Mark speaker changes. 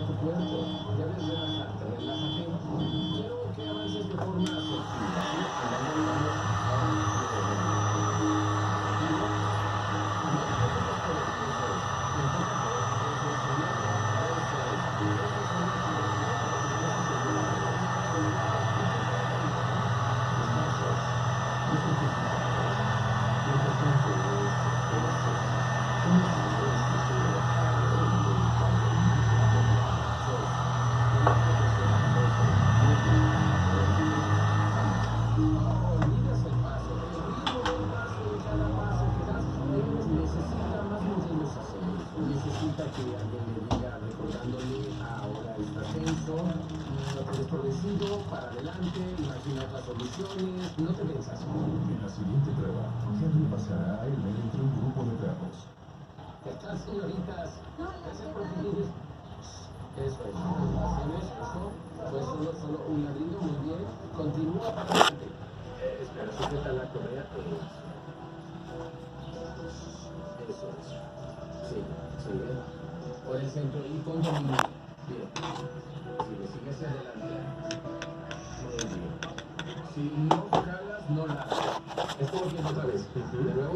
Speaker 1: tu cuerpo. Debes relajarte, relájate. Quiero que avances de forma asertiva, ¿sí? Andando de lado a no te preocupes por eso, eso es. Enfócate en funcionar a través de esto. Eso es una actividad que te puedes asegurar de la vida con la descansos. No son complicados. Lo importante es el hacer. Una simple estructura para identificar el pasos. Relájate sobre eso. No olvides el paso, el ritmo del paso de cada paso que das. Necesita más movimientos. Necesita que alguien le diga recordándole ahora está tenso, no te des por vencido, para adelante, imaginar las soluciones, no te venzas.
Speaker 2: En la siguiente prueba, Henry pasará a Elmer entre un grupo de perros.
Speaker 1: ¿Qué tal, señoritas? Gracias por venir. Eso es, hacemos eso. Fue solo un ladrillo, muy bien. Continúa para adelante. Espera, sujeta la correa. Eso es. Sí, sigue. Por el centro y con dominio. Bien. Sigue hacia adelante. Muy bien. Si no jalas, no la. Esto lo pienso otra vez. De nuevo.